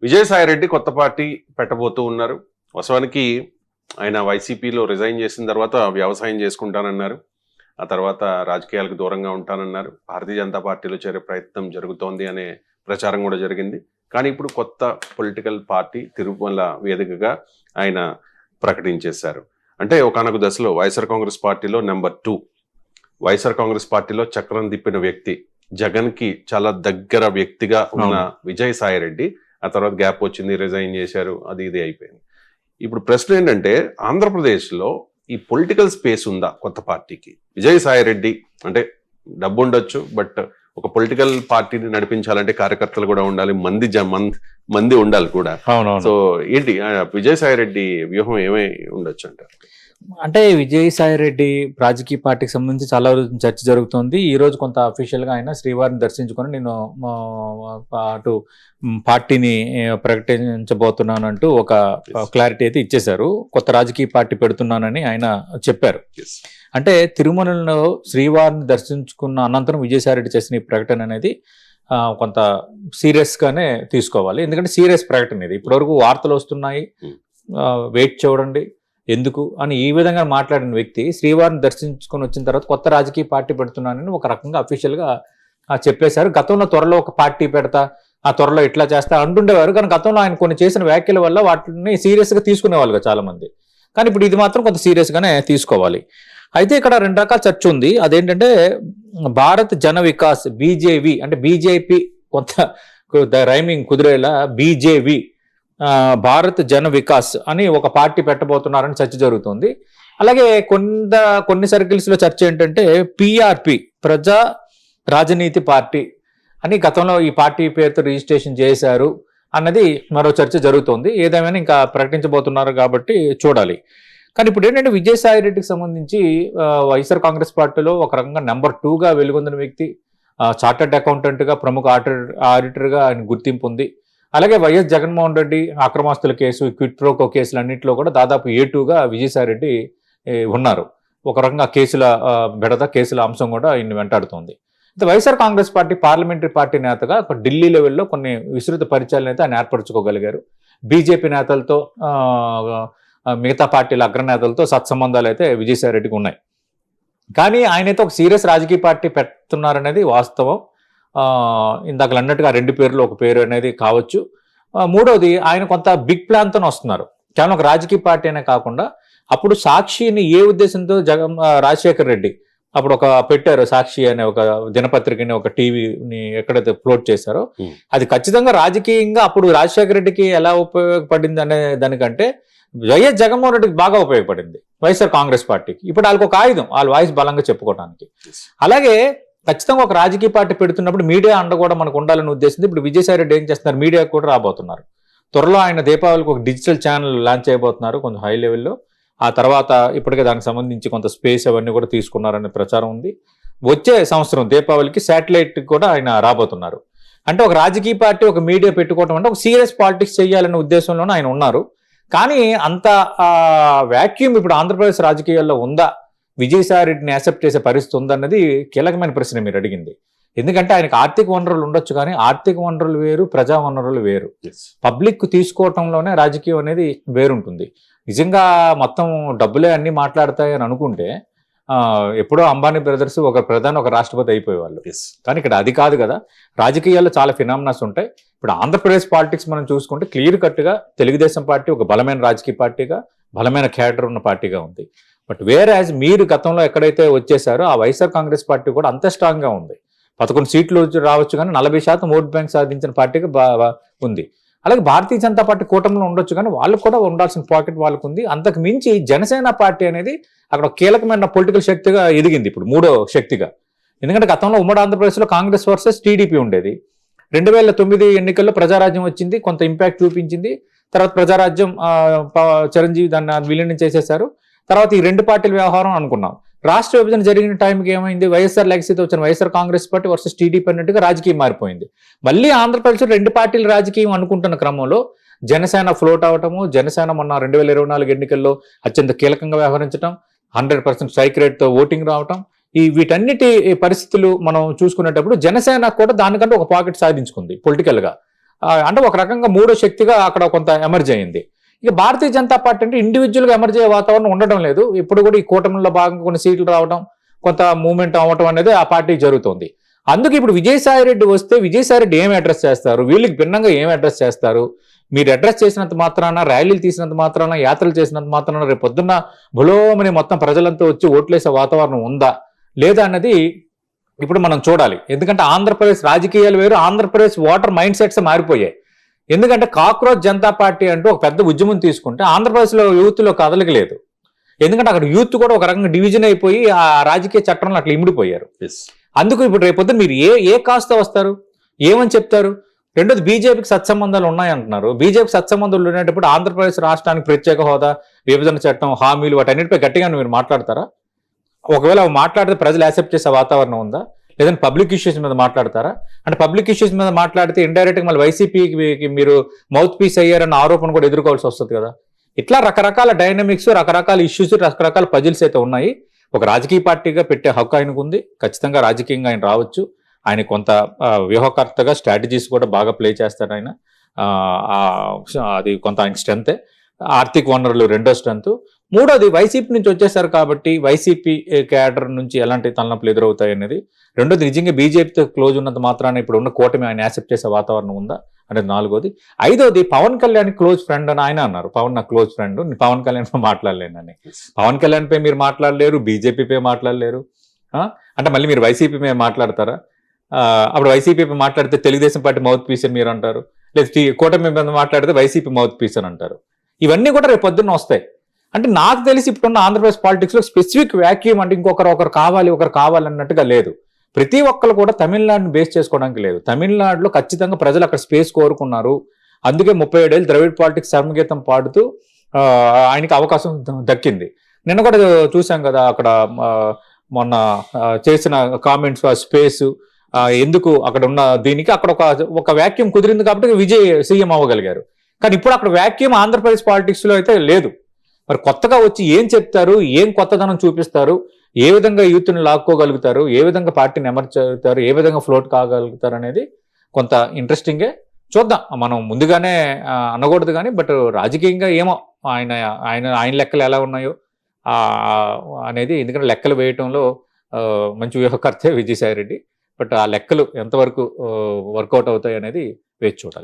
విజయసాయిరెడ్డి కొత్త పార్టీ పెట్టబోతూ ఉన్నారు. వాస్తవానికి ఆయన వైసీపీలో రిజైన్ చేసిన తర్వాత వ్యవసాయం చేసుకుంటానన్నారు. ఆ తర్వాత రాజకీయాలకు దూరంగా ఉంటానన్నారు. భారతీయ జనతా పార్టీలో చేరే ప్రయత్నం జరుగుతోంది అనే ప్రచారం కూడా జరిగింది. కానీ ఇప్పుడు కొత్త పొలిటికల్ పార్టీ తిరుమల వేదికగా ఆయన ప్రకటించేశారు. అంటే ఒకానొక దశలో వైఎస్ఆర్ కాంగ్రెస్ పార్టీలో నెంబర్ 2, వైఎస్ఆర్ కాంగ్రెస్ పార్టీలో చక్రం తిప్పిన వ్యక్తి, జగన్కి చాలా దగ్గర వ్యక్తిగా ఉన్న విజయసాయిరెడ్డి ఆ తర్వాత గ్యాప్ వచ్చింది, రిజైన్ చేశారు, అది ఇది అయిపోయింది. ఇప్పుడు ప్రశ్న ఏంటంటే ఆంధ్రప్రదేశ్లో ఈ పొలిటికల్ స్పేస్ ఉందా కొత్త పార్టీకి? విజయసాయిరెడ్డి అంటే డబ్బు ఉండొచ్చు, బట్ ఒక పొలిటికల్ పార్టీని నడిపించాలంటే కార్యకర్తలు కూడా ఉండాలి, మంది ఉండాలి కూడా. సో ఏంటి విజయసాయిరెడ్డి వ్యూహం ఏమై ఉండొచ్చు అంటారు? అంటే విజయసాయిరెడ్డి రాజకీయ పార్టీకి సంబంధించి చాలా రోజు చర్చ జరుగుతుంది. ఈ రోజు కొంత అఫీషియల్ గా ఆయన శ్రీవారిని దర్శించుకొని నేను అటు పార్టీని ప్రకటించబోతున్నాను అంటూ ఒక క్లారిటీ అయితే ఇచ్చేశారు. కొత్త రాజకీయ పార్టీ పెడుతున్నానని ఆయన చెప్పారు. అంటే తిరుమలలో శ్రీవారిని దర్శించుకున్న అనంతరం విజయసాయిరెడ్డి చేసిన ఈ ప్రకటన అనేది కొంత సీరియస్ గానే తీసుకోవాలి. ఎందుకంటే సీరియస్ ప్రకటన ఇది. ఇప్పటివరకు వార్తలు వస్తున్నాయి, వెయిట్ చూడండి ఎందుకు అని ఈ విధంగా మాట్లాడిన వ్యక్తి శ్రీవారిని దర్శించుకొని వచ్చిన తర్వాత కొత్త రాజకీయ పార్టీ పెడుతున్నానని ఒక రకంగా అఫీషియల్గా చెప్పేశారు. గతంలో త్వరలో ఒక పార్టీ పెడతా, ఆ త్వరలో ఇట్లా చేస్తా అంటుండేవారు. కానీ గతంలో ఆయన కొన్ని చేసిన వ్యాఖ్యల వల్ల వాటిని సీరియస్గా తీసుకునేవాళ్ళుగా చాలా మంది. కానీ ఇప్పుడు ఇది మాత్రం కొంత సీరియస్గానే తీసుకోవాలి. అయితే ఇక్కడ 2 రకాల చర్చ ఉంది. అదేంటంటే భారత్ జన వికాస్ బీజేవి, అంటే బీజేపీ కొంత రైమింగ్ కుదిరేలా బీజేవి భారత్ జన వికాస్ అని ఒక పార్టీ పెట్టబోతున్నారని చర్చ జరుగుతుంది. అలాగే కొన్ని సర్కిల్స్ లో చర్చ ఏంటంటే పిఆర్పి ప్రజా రాజనీతి పార్టీ అని గతంలో ఈ పార్టీ పేరుతో రిజిస్ట్రేషన్ చేశారు అన్నది మరో చర్చ జరుగుతోంది. ఏదేమైనా ఇంకా ప్రకటించబోతున్నారు కాబట్టి చూడాలి. కానీ ఇప్పుడు ఏంటంటే విజయసాయిరెడ్డికి సంబంధించి వైఎస్ఆర్ కాంగ్రెస్ పార్టీలో ఒక రకంగా నెంబర్ 2గా వెలుగొందిన వ్యక్తి, చార్టర్డ్ అకౌంటెంట్గా, ప్రముఖ ఆడిటర్గా ఆయన గుర్తింపు ఉంది. అలాగే వైఎస్ జగన్మోహన్ రెడ్డి అక్రమాస్తుల కేసు, క్విట్ ప్రోకో కేసులు అన్నింటిలో కూడా దాదాపు A2గా విజయసాయిరెడ్డి ఉన్నారు. ఒక రకంగా కేసుల అంశం కూడా ఈయన వెంటాడుతోంది. అయితే YSR Congress party parliamentary party నేతగా ఢిల్లీ లెవెల్లో కొన్ని విస్తృత పరిచయాలను అయితే ఆయన ఏర్పరచుకోగలిగారు. బీజేపీ నేతలతో, మిగతా పార్టీల అగ్రనేతలతో సత్సంబంధాలు అయితే విజయసాయిరెడ్డికి ఉన్నాయి. కానీ ఆయనైతే ఒక సీరియస్ రాజకీయ పార్టీ పెడుతున్నారనేది వాస్తవం. ఇందాక అన్నట్టుగా 2 పేర్లు ఒక పేరు అనేది కావచ్చు. మూడవది ఆయన కొంత బిగ్ ప్లాన్తో వస్తున్నారు. కేవలం ఒక రాజకీయ పార్టీ అనే కాకుండా అప్పుడు సాక్షిని ఏ ఉద్దేశంతో రాజశేఖర్ రెడ్డి అప్పుడు ఒక పెట్టారు, సాక్షి అనే ఒక దినపత్రికని, ఒక టీవీని ఎక్కడైతే ఫ్లోట్ చేశారో అది ఖచ్చితంగా రాజకీయంగా అప్పుడు రాజశేఖర రెడ్డికి ఎలా ఉపయోగపడింది అనే దానికంటే వైఎస్ జగన్మోహన్ రెడ్డికి బాగా ఉపయోగపడింది వైఎస్ఆర్ కాంగ్రెస్ పార్టీకి. ఇప్పుడు వాళ్ళకి ఒక ఆయుధం, వాళ్ళ వాయిస్ బలంగా చెప్పుకోవడానికి. అలాగే ఖచ్చితంగా ఒక రాజకీయ పార్టీ పెడుతున్నప్పుడు మీడియా అండ కూడా మనకు ఉండాలని ఉద్దేశించి ఇప్పుడు విజయసాయిరెడ్డి ఏం చేస్తున్నారు, మీడియా కూడా రాబోతున్నారు. త్వరలో ఆయన దీపావళికి ఒక డిజిటల్ ఛానల్ లాంచ్ చేయబోతున్నారు కొంచెం హై లెవెల్లో. ఆ తర్వాత ఇప్పటికే దానికి సంబంధించి కొంత స్పేస్ అవన్నీ కూడా తీసుకున్నారనే ప్రచారం ఉంది. వచ్చే సంవత్సరం దీపావళికి శాటిలైట్ కూడా ఆయన రాబోతున్నారు. అంటే ఒక రాజకీయ పార్టీ, ఒక మీడియా పెట్టుకోవడం అంటే ఒక సీరియస్ పాలిటిక్స్ చేయాలనే ఉద్దేశంలోనే ఆయన ఉన్నారు. కానీ అంత వ్యాక్యూమ్ ఇప్పుడు ఆంధ్రప్రదేశ్ రాజకీయాల్లో ఉందా, విజయసాయిరెడ్డిని యాక్సెప్ట్ చేసే పరిస్థితి ఉందన్నది కీలకమైన ప్రశ్న మీరు అడిగింది. ఎందుకంటే ఆయనకు ఆర్థిక వనరులు ఉండొచ్చు, కానీ ఆర్థిక వనరులు వేరు, ప్రజా వనరులు వేరు. పబ్లిక్ తీసుకోవటంలోనే రాజకీయం అనేది వేరుంటుంది. నిజంగా మొత్తం డబ్బులే అన్ని మాట్లాడతాయని అనుకుంటే ఎప్పుడో అంబానీ బ్రదర్స్ ఒక ప్రధాని, ఒక రాష్ట్రపతి అయిపోయేవాళ్ళు. కానీ ఇక్కడ అది కాదు కదా. రాజకీయాల్లో చాలా ఫినామినాస్ ఉంటాయి. ఇప్పుడు ఆంధ్రప్రదేశ్ పాలిటిక్స్ మనం చూసుకుంటే క్లియర్ కట్గా తెలుగుదేశం పార్టీ ఒక బలమైన రాజకీయ పార్టీగా, బలమైన క్యాడర్ ఉన్న పార్టీగా ఉంది. బట్ వేరాజ్ మీరు గతంలో ఎక్కడైతే వచ్చేసారో ఆ వైఎస్ఆర్ కాంగ్రెస్ పార్టీ కూడా అంత స్ట్రాంగ్గా ఉంది. 11 సీట్లు రావచ్చు, కానీ 40% ఓట్ బ్యాంక్ సాధించిన పార్టీగా ఉంది. అలాగే భారతీయ జనతా పార్టీ కూటమిలో ఉండొచ్చు, కానీ వాళ్ళకు కూడా ఉండాల్సిన పాకెట్ వాళ్ళకు ఉంది. అంతకు మించి జనసేన పార్టీ అనేది అక్కడ కీలకమైన పొలిటికల్ శక్తిగా ఎదిగింది, ఇప్పుడు 3వ శక్తిగా. ఎందుకంటే గతంలో ఉమ్మడి ఆంధ్రప్రదేశ్లో కాంగ్రెస్ వర్సెస్ టీడీపీ ఉండేది. 2009 ఎన్నికల్లో ప్రజారాజ్యం వచ్చింది, కొంత ఇంపాక్ట్ చూపించింది. తర్వాత ప్రజారాజ్యం చిరంజీవి దాన్ని విలీనం చేసేశారు. తర్వాత ఈ 2 పార్టీల వ్యవహారం అనుకున్నాం. రాష్ట్ర విభజన జరిగిన టైంకి ఏమైంది, వైఎస్ఆర్ లెగసీతో వచ్చిన YSR Congress party versus TDP అన్నట్టుగా రాజకీయం మారిపోయింది. మళ్ళీ ఆంధ్రప్రదేశ్లో 2 పార్టీల రాజకీయం అనుకుంటున్న క్రమంలో జనసేన ఫ్లోట్ అవటము, జనసేన మొన్న 2024 ఎన్నికల్లో అత్యంత కీలకంగా వ్యవహరించడం, 100% స్ట్రైక్ రేట్తో ఓటింగ్ రావటం, వీటన్నిటి పరిస్థితులు మనం చూసుకునేటప్పుడు జనసేన కూడా దానికంటే ఒక పాకెట్ సాధించుకుంది పొలిటికల్గా. అంటే ఒక రకంగా మూడో శక్తిగా అక్కడ కొంత ఎమర్జ్ అయింది. ఇక భారతీయ జనతా పార్టీ అంటే ఇండివిజువల్గా ఎమర్జ్ అయ్యే వాతావరణం ఉండడం లేదు. ఇప్పుడు కూడా ఈ కూటమిలో భాగంగా కొన్ని సీట్లు రావడం, కొంత మూవ్మెంట్ అవ్వటం అనేది ఆ పార్టీ జరుగుతుంది. అందుకే ఇప్పుడు విజయసాయి రెడ్డి వస్తే విజయసాయి రెడ్డి ఏం అడ్రస్ చేస్తారు, వీళ్ళకి భిన్నంగా ఏం అడ్రస్ చేస్తారు? మీరు అడ్రస్ చేసినంత మాత్రాన, ర్యాలీలు తీసినంత మాత్రాన, యాత్రలు చేసినంత మాత్రాన రేపు పొద్దున్న బులోమని మొత్తం ప్రజలంతా వచ్చి ఓట్లేసే వాతావరణం ఉందా లేదా అన్నది ఇప్పుడు మనం చూడాలి. ఎందుకంటే ఆంధ్రప్రదేశ్ రాజకీయాలు వేరు, ఆంధ్రప్రదేశ్ ఓటర్ మైండ్ సెట్స్ మారిపోయాయి. ఎందుకంటే కాక్రోచ్ జనతా పార్టీ అంటూ ఒక పెద్ద ఉద్యమం తీసుకుంటే ఆంధ్రప్రదేశ్లో యూత్లో కదలకలేదు. ఎందుకంటే అక్కడ యూత్ కూడా ఒక రకంగా డివిజన్ అయిపోయి ఆ రాజకీయ చట్టంలో అట్లా ఇమిడిపోయారు. అందుకు ఇప్పుడు రేపొద్దున మీరు ఏ కాస్త వస్తారు, ఏమని చెప్తారు? రెండోది బీజేపీకి సత్సంబంధాలు ఉన్నాయంటున్నారు. బీజేపీ సత్సంబంధాలు ఉండేటప్పుడు ఆంధ్రప్రదేశ్ రాష్ట్రానికి ప్రత్యేక హోదా, విభజన చట్టం, హామీలు వాటన్నిటిపై గట్టిగా మీరు మాట్లాడతారా? ఒకవేళ మాట్లాడితే ప్రజలు యాక్సెప్ట్ చేసే వాతావరణం ఉందా? లేదంటే పబ్లిక్ ఇష్యూస్ మీద మాట్లాడతారా? అంటే పబ్లిక్ ఇష్యూస్ మీద మాట్లాడితే ఇండైరెక్ట్గా మళ్ళీ వైసీపీకి మీరు మౌత్ పీస్ అయ్యారన్న ఆరోపణ కూడా ఎదుర్కోవాల్సి వస్తుంది కదా. ఇట్లా రకరకాల డైనమిక్స్, రకరకాల ఇష్యూస్, రకరకాల పజిల్స్ అయితే ఉన్నాయి. ఒక రాజకీయ పార్టీగా పెట్టే హక్కు ఆయనకు ఉంది. ఖచ్చితంగా రాజకీయంగా ఆయన రావచ్చు. ఆయన కొంత వ్యూహకర్తగా స్ట్రాటజీస్ కూడా బాగా ప్లే చేస్తాడు ఆయన. అది కొంత ఆయన స్ట్రెంతే. ఆర్థిక వనరులు రెండో స్ట్రెంత్. మూడోది వైసీపీ నుంచి వచ్చేసారు కాబట్టి వైసీపీ క్యాడర్ నుంచి ఎలాంటి తలనొప్పులు ఎదురవుతాయి అనేది. రెండోది నిజంగా బీజేపీతో క్లోజ్ ఉన్నంత మాత్రాన ఇప్పుడు ఉన్న కూటమి ఆయన యాక్సెప్ట్ చేసే వాతావరణం ఉందా అనేది నాలుగోది. ఐదోది పవన్ కళ్యాణ్ క్లోజ్ ఫ్రెండ్ అని ఆయన అన్నారు. పవన్ నా క్లోజ్ ఫ్రెండ్, పవన్ కళ్యాణ్ పై మాట్లాడలేనని. పవన్ కళ్యాణ్ పై మీరు మాట్లాడలేరు, బీజేపీపై మాట్లాడలేరు. అంటే మళ్ళీ మీరు వైసీపీ మీద మాట్లాడతారా? అప్పుడు వైసీపీ మాట్లాడితే తెలుగుదేశం పార్టీ మౌత్ పీస్ అని మీరు అంటారు, లేదా కూటమి మీద మాట్లాడితే వైసీపీ మౌత్ పీస్ అని అంటారు. ఇవన్నీ కూడా రేపు పొద్దున్న వస్తాయి. అంటే నాకు తెలిసి ఇప్పుడున్న ఆంధ్రప్రదేశ్ పాలిటిక్స్లో స్పెసిఫిక్ వ్యాక్యూమ్ అంటే ఒకరు కావాలి అన్నట్టుగా లేదు. ప్రతి ఒక్కరు కూడా తమిళనాడుని బేస్ చేసుకోవడానికి లేదు. తమిళనాడులో ఖచ్చితంగా ప్రజలు అక్కడ స్పేస్ కోరుకున్నారు. అందుకే 37 ఏళ్ళు ద్రవిడ్ పాలిటిక్స్ సంగీతం పాడుతూ ఆయనకి అవకాశం దక్కింది. నిన్న కూడా చూసాం కదా, అక్కడ మొన్న చేసిన కామెంట్స్, ఆ స్పేస్ ఎందుకు అక్కడ ఉన్న దీనికి అక్కడ ఒక వ్యాక్యూమ్ కుదిరింది కాబట్టి విజయ్ సీఎం అవ్వగలిగారు. కానీ ఇప్పుడు అక్కడ వ్యాక్యూమ్ ఆంధ్రప్రదేశ్ పాలిటిక్స్ లో అయితే లేదు. మరి కొత్తగా వచ్చి ఏం చెప్తారు, ఏం కొత్తదనం చూపిస్తారు, ఏ విధంగా యూత్ని లాక్కోగలుగుతారు, ఏ విధంగా పార్టీని ఎమర్చుతారు, ఏ విధంగా ఫ్లోట్ కాగలుగుతారు అనేది కొంత ఇంట్రెస్టింగే. చూద్దాం. మనం ముందుగానే అనకూడదు కానీ, బట్ రాజకీయంగా ఏమో ఆయన లెక్కలు ఎలా ఉన్నాయో అనేది. ఎందుకంటే లెక్కలు వేయటంలో మంచి వ్యూహకర్తే విజయసాయి రెడ్డి. బట్ ఆ లెక్కలు ఎంతవరకు వర్కౌట్ అవుతాయి అనేది వేచి చూడాలి.